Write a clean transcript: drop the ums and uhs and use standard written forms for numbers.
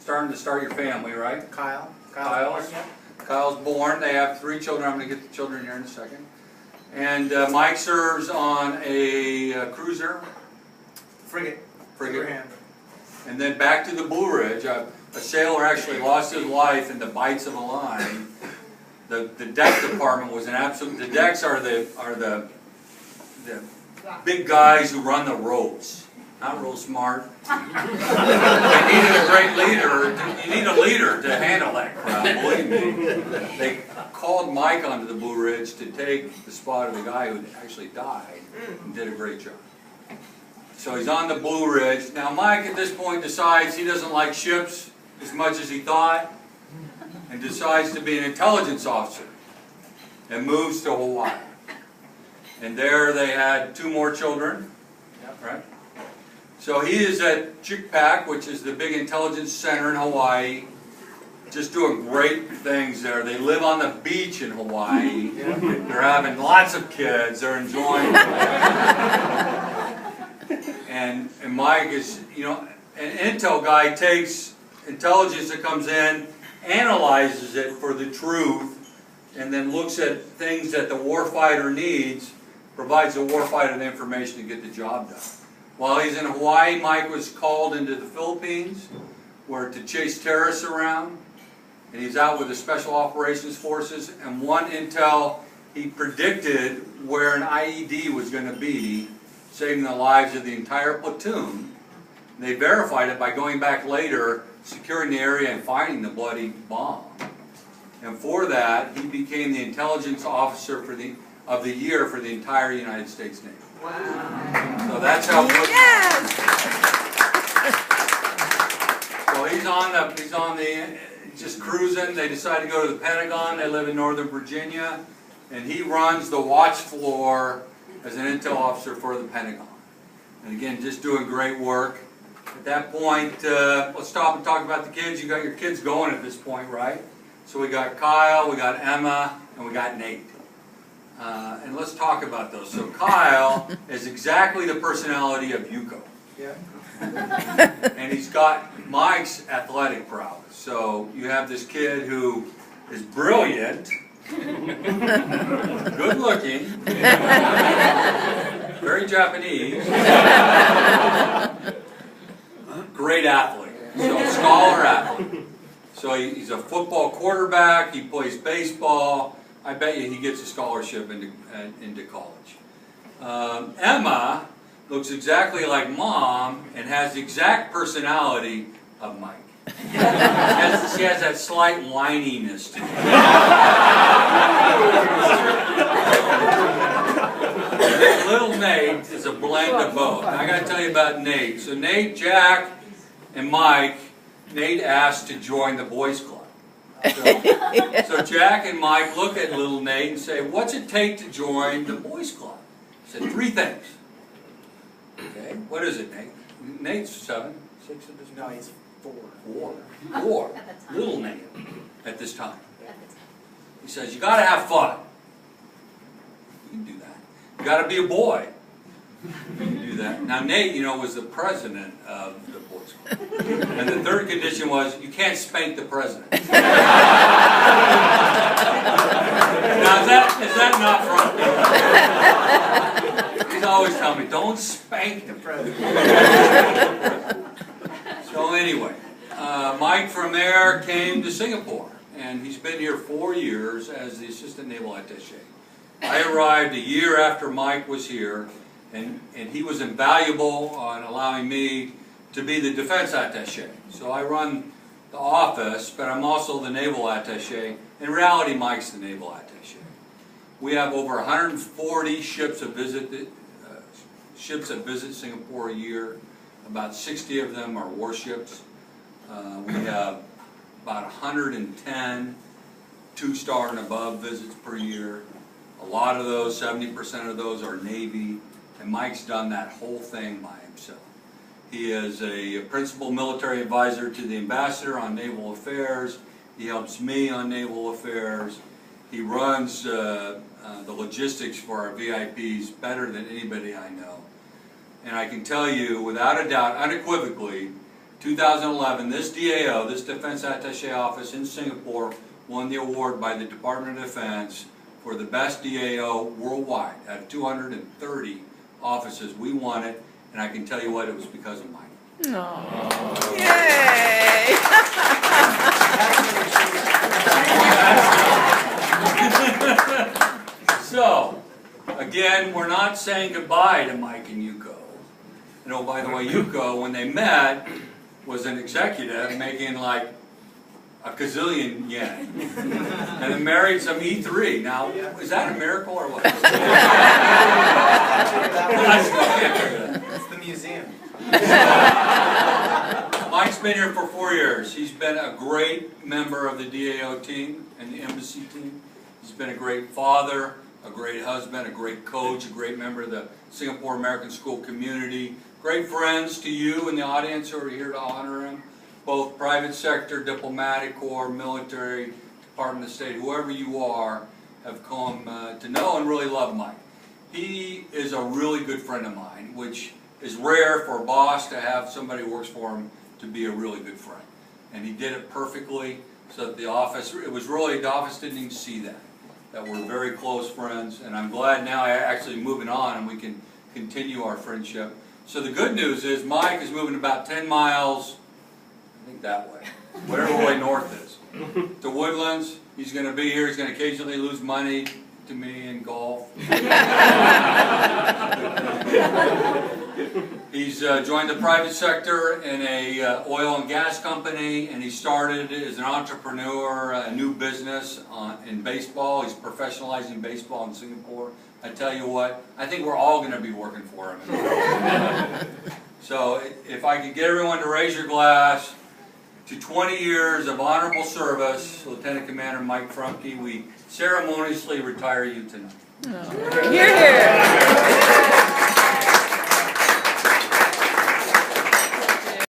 starting to start your family, right? Kyle's. Kyle's born. They have 3 children. I'm going to get the children here in a second. And Mike serves on a cruiser. Frigate. And then back to the Blue Ridge. A sailor actually lost his life in the bites of a line. The deck department was an absolute. The decks are the big guys who run the ropes. Not real smart. They needed a great leader. You need a leader to handle that crowd, believe me. They called Mike onto the Blue Ridge to take the spot of the guy who actually died and did a great job. So he's on the Blue Ridge. Now Mike at this point decides he doesn't like ships as much as he thought and decides to be an intelligence officer and moves to Hawaii. And there they had 2 more children, right? So he is at Chikpak, which is the big intelligence center in Hawaii, just doing great things there. They live on the beach in Hawaii. They're having lots of kids. They're enjoying it. And Mike is, you know, an intel guy takes intelligence that comes in, analyzes it for the truth, and then looks at things that the warfighter needs, provides the warfighter the information to get the job done. While he's in Hawaii, Mike was called into the Philippines to chase terrorists around. And he's out with the Special Operations Forces. And one intel, he predicted where an IED was going to be, saving the lives of the entire platoon. And they verified it by going back later, securing the area and finding the bloody bomb. And for that, he became the intelligence officer of the year for the entire United States Navy. Wow. So that's how. Yes. So he's on the just cruising. They decide to go to the Pentagon. They live in Northern Virginia, and he runs the watch floor as an intel officer for the Pentagon. And again, just doing great work. At that point, let's stop and talk about the kids. You got your kids going at this point, right? So we got Kyle, we got Emma, and we got Nate. And let's talk about those. So Kyle is exactly the personality of Yuko. Yeah. And he's got Mike's athletic prowess. So you have this kid who is brilliant, good looking, very Japanese, great athlete. So scholar athlete. So he's a football quarterback, he plays baseball. I bet you he gets a scholarship into college. Emma looks exactly like Mom and has the exact personality of Mike. She has that slight whininess to her. Little Nate is a blend of both. I got to tell you about Nate. So Nate, Jack, and Mike, Nate asked to join the Boys Club. So Jack and Mike look at little Nate and say, what's it take to join the Boys Club? He said, 3 things. Okay, what is it, Nate? Nate's 7. 6 at this time? No, he's 4. 4. Little Nate at this time. He says, you got to have fun. You can do that. You got to be a boy. You can do that. Now Nate, you know, was the president of the Boys Club. And the 3rd condition was, you can't spank the president. Now is that not front? He's always telling me, don't spank the president. So anyway, Mike from there came to Singapore, and he's been here 4 years as the Assistant Naval Attaché. I arrived a year after Mike was here, and he was invaluable on allowing me to be the Defense Attaché. So I run the office, but I'm also the Naval Attaché. In reality, Mike's the Naval Attaché. We have over 140 ships that visit Singapore a year. About 60 of them are warships. We have about 110 2-star and above visits per year. A lot of those, 70% of those, are Navy, and Mike's done that whole thing by himself. He is a principal military advisor to the ambassador on naval affairs. He helps me on naval affairs. He runs the logistics for our VIPs better than anybody I know. And I can tell you, without a doubt, unequivocally, 2011, this DAO, this Defense Attaché Office in Singapore, won the award by the Department of Defense for the best DAO worldwide. Out of 230 offices, we won it, and I can tell you what, it was because of Mike. Oh. Yay! So, again, we're not saying goodbye to Mike and Yuko. You know, by the way, Yuko, when they met, was an executive making like a gazillion yen. And then married some E3. Now, is that a miracle or what? I still can't figure that. It's the museum. Mike's been here for 4 years. He's been a great member of the DAO team and the embassy team. He's been a great father, a great husband, a great coach, a great member of the Singapore American School community. Great friends to you in the audience who are here to honor him. Both private sector, diplomatic corps, military, Department of State, whoever you are, have come to know and really love Mike. He is a really good friend of mine, which is rare for a boss to have somebody who works for him to be a really good friend. And he did it perfectly, so that the office didn't even see that we're very close friends. And I'm glad now actually moving on and we can continue our friendship. So the good news is Mike is moving about 10 miles, I think that way, whatever way north is, to Woodlands. He's going to be here. He's going to occasionally lose money to me in golf. He's joined the private sector in a oil and gas company, and he started as an entrepreneur, a new business in baseball. He's professionalizing baseball in Singapore. I tell you what, I think we're all going to be working for him. So if I could get everyone to raise your glass to 20 years of honorable service, Lieutenant Commander Mike Frumke, we ceremoniously retire you tonight. Oh. Hear, hear.